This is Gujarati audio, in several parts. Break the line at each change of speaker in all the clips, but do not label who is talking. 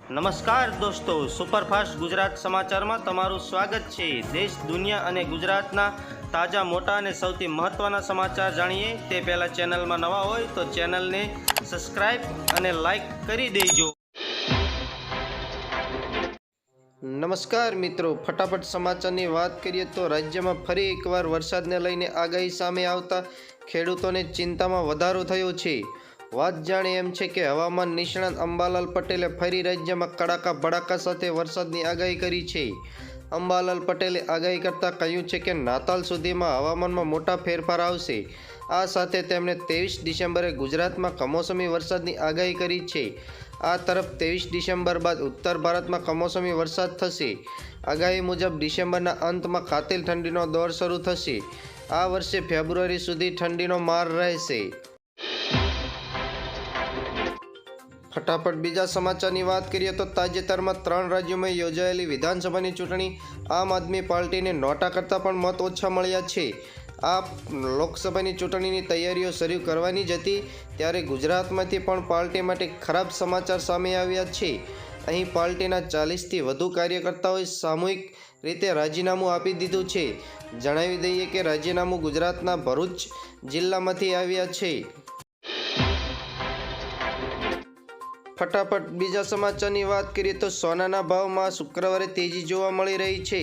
નમસ્કાર દોસ્તો, સુપરફાસ્ટ ગુજરાત સમાચારમાં તમારું સ્વાગત છે। દેશ, દુનિયા અને ગુજરાતના તાજા, મોટા અને સૌથી મહત્ત્વના સમાચાર જાણીએ તે પહેલાં ચેનલમાં નવા હોય તો ચેનલને સબસ્ક્રાઈબ અને લાઈક કરી દેજો। નમસ્કાર મિત્રો, ફટાફટ સમાચારની વાત કરીએ તો રાજ્યમાં ફરી એકવાર વરસાદને લઈને આગાહી સામે આવતા ખેડૂતોને ચિંતામાં વધારો થયો છે। વાત જાણે એમ છે કે હવામાન નિષ્ણાત અંબાલાલ પટેલે ફરી રાજ્યમાં કડાકા ભડાકા સાથે વરસાદની આગાહી કરી છે। અંબાલાલ પટેલે આગાહી કરતાં કહ્યું છે કે નાતાલ સુધીમાં હવામાનમાં મોટા ફેરફાર આવશે। આ સાથે તેમણે 23 ડિસેમ્બરે ગુજરાતમાં કમોસમી વરસાદની આગાહી કરી છે। આ તરફ 23 ડિસેમ્બર બાદ ઉત્તર ભારતમાં કમોસમી વરસાદ થશે। આગાહી મુજબ ડિસેમ્બરના અંતમાં કાતિલ ઠંડીનો દોર શરૂ થશે। આ વર્ષે ફેબ્રુઆરી સુધી ઠંડીનો માર રહેશે। ફટાફટ બીજા સમાચારની વાત કરીએ તો તાજેતરમાં 3 રાજ્યોમાં યોજાયેલી વિધાનસભાની ચૂંટણી આમ આદમી પાર્ટીને નોટા કરતાં પણ મત ઓછા મળ્યા છે। આ લોકસભાની ચૂંટણીની તૈયારીઓ શરૂ કરવાની જ હતી ત્યારે ગુજરાતમાંથી પણ પાર્ટી માટે ખરાબ સમાચાર સામે આવ્યા છે। અહીં પાર્ટીના 40થી વધુ કાર્યકર્તાઓએ સામૂહિક રીતે રાજીનામું આપી દીધું છે। જણાવી દઈએ કે રાજીનામું ગુજરાતના ભરૂચ જિલ્લામાંથી આવ્યા છે। ફટાફટ બીજા સમાચારની વાત કરીએ તો સોનાના ભાવમાં શુક્રવારે તેજી જોવા મળી રહી છે।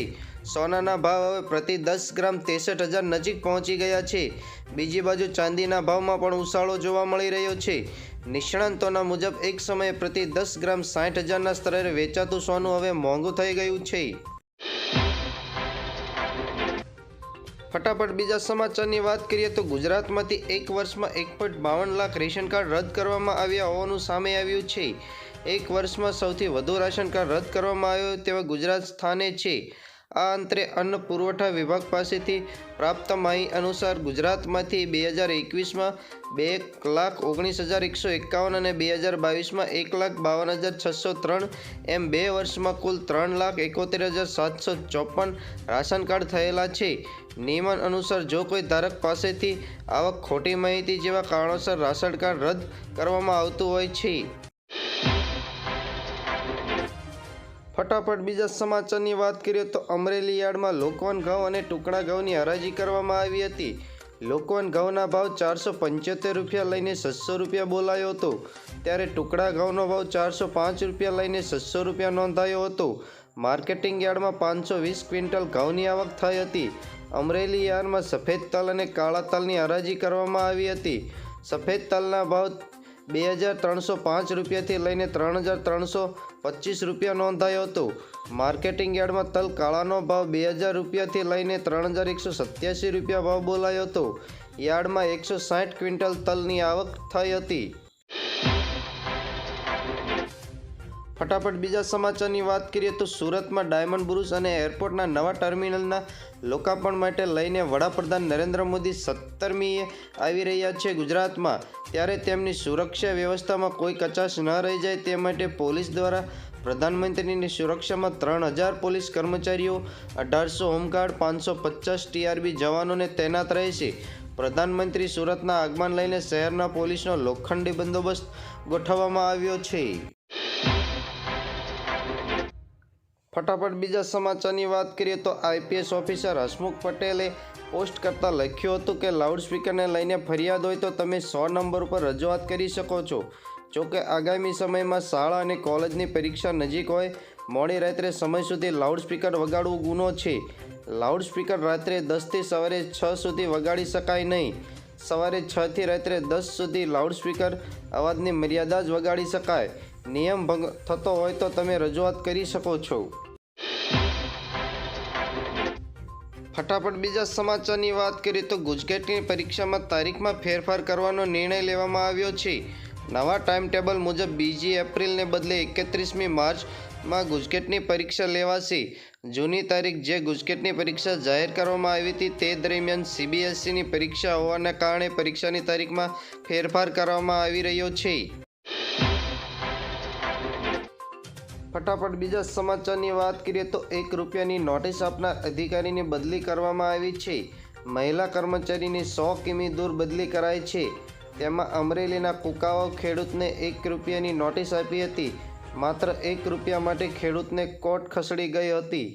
સોનાના ભાવ હવે પ્રતિ 10 ગ્રામ 63,000 નજીક પહોંચી ગયા છે। બીજી બાજુ ચાંદીના ભાવમાં પણ ઉછાળો જોવા મળી રહ્યો છે। નિષ્ણાંતોના મુજબ એક સમયે પ્રતિ 10 ગ્રામ 60,000ના સ્તરે વેચાતું સોનું હવે મોંઘું થઈ ગયું છે। ફટાફટ બીજા સમાચારની વાત કરીએ તો ગુજરાતમાંથી એક વર્ષમાં 1.52 લાખ રેશન કાર્ડ રદ કરવામાં આવ્યા હોવાનું સામે આવ્યું છે। એક વર્ષમાં સૌથી વધુ રાશન કાર્ડ રદ કરવામાં આવ્યો તેવા ગુજરાત સ્થાને છે। આ અંતરે અન્ન પુરવઠા વિભાગ પાસેથી પ્રાપ્ત માહિતી અનુસાર ગુજરાતમાંથી 2021માં 2,19,151 અને 2022માં 1,52,603 એમ 2 વર્ષમાં કુલ 3,71,754 રાશન કાર્ડ થયેલા છે। નિયમન અનુસાર જો કોઈ ધારક પાસેથી આવક, ખોટી માહિતી જેવા કારણોસર રાશન કાર્ડ રદ કરવામાં આવતું હોય છે। ફટાફટ બીજા સમાચારની વાત કરીએ તો અમરેલી યાર્ડમાં લોકવન ઘઉં અને ટુકડા ઘઉંની હરાજી કરવામાં આવી હતી। લોકવન ઘઉંના ભાવ 475 રૂપિયા લઈને 600 રૂપિયા બોલાયો હતો, ત્યારે ટુકડા ઘઉંનો ભાવ 405 રૂપિયા લઈને 600 રૂપિયા નોંધાયો હતો। માર્કેટિંગ યાર્ડમાં 520 ક્વિન્ટલ ઘઉંની આવક થઈ હતી। અમરેલી યાર્ડમાં સફેદ તલ અને કાળા તલની હરાજી કરવામાં આવી હતી। સફેદ તલના ભાવ 2,305 રૂપિયાથી લઈને 3,325 રૂપિયા નોંધાયો હતો। માર્કેટિંગ યાર્ડમાં તલ કાળાનો ભાવ 2,000 રૂપિયાથી લઈને 3,187 રૂપિયા ભાવ બોલાયો હતો। યાર્ડમાં 160 ક્વિન્ટલ તલની આવક થઈ હતી। ફટાફટ બીજા સમાચારની વાત કરીએ તો સુરતમાં ડાયમંડ બુરુજ અને એરપોર્ટના નવા ટર્મિનલના લોકાર્પણ માટે લઈને વડાપ્રધાન નરેન્દ્ર મોદી 17મીએ આવી રહ્યા છે ગુજરાતમાં, ત્યારે તેમની સુરક્ષા વ્યવસ્થામાં કોઈ કચાશ ન રહી જાય તે માટે પોલીસ દ્વારા પ્રધાનમંત્રીની સુરક્ષામાં 3,000 પોલીસ કર્મચારીઓ, 1,800 હોમગાર્ડ, 550 TRB જવાનોને તૈનાત રહેશે। પ્રધાનમંત્રી સુરતના આગમન લઈને શહેરના પોલીસનો લોખંડી બંદોબસ્ત ગોઠવવામાં આવ્યો છે। ફટાફટ બીજા સમાચારની વાત કરીએ તો IPS ઓફિસર હસમુખ પટેલે પોસ્ટ કરતાં લખ્યું હતું કે લાઉડસ્પીકરને લઈને ફરિયાદ હોય તો તમે 100 નંબર ઉપર રજૂઆત કરી શકો છો। જોકે આગામી સમયમાં શાળા અને કોલેજની પરીક્ષા નજીક હોય મોડી રાત્રે સમય સુધી લાઉડસ્પીકર વગાડવું ગુનો છે। લાઉડસ્પીકર રાત્રે 10થી સવારે 6 સુધી વગાડી શકાય નહીં। સવારે 6થી રાત્રે 10 સુધી લાઉડસ્પીકર અવાજની મર્યાદા જ વગાડી શકાય। નિયમ ભંગ થતો હોય તો તમે રજૂઆત કરી શકો છો। ફટાફટ બીજા સમાચારની વાત કરીએ તો ગુજકેટની પરીક્ષામાં તારીખમાં ફેરફાર કરવાનો નિર્ણય લેવામાં આવ્યો છે। નવા ટાઈમ ટેબલ મુજબ બીજી એપ્રિલને બદલે 31મી માર્ચમાં ગુજકેટની પરીક્ષા લેવાશે। જૂની તારીખ જે ગુજકેટની પરીક્ષા જાહેર કરવામાં આવી હતી તે દરમિયાન CBSEની પરીક્ષા હોવાના કારણે પરીક્ષાની તારીખમાં ફેરફાર કરવામાં આવી રહ્યો છે। ફટાફટ બીજા સમાચારની વાત કરીએ તો 1 રૂપિયાની નોટિસ આપનાર અધિકારીની બદલી કરવામાં આવી છે। મહિલા કર્મચારીની 100 કિમી દૂર બદલી કરાઈ છે। તેમાં અમરેલીના કુકાવાવ ખેડૂતને 1 રૂપિયાની નોટિસ આપી હતી, માત્ર 1 રૂપિયા માટે ખેડૂતને કોર્ટ ખસેડી ગઈ હતી।